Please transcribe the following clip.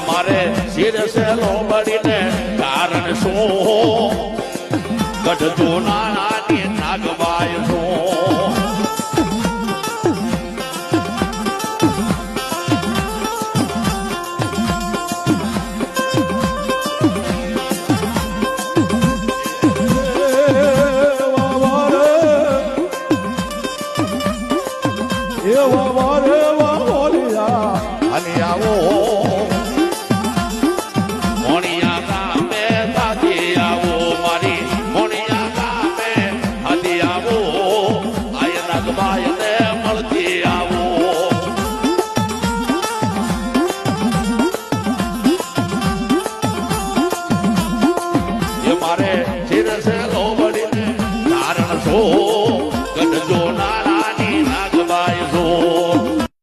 મારે શિરસે લોબડીને કારણ શું ગઢ જૂનાની નાગબાઈ શું એવા વારે વાળિયા અને આવો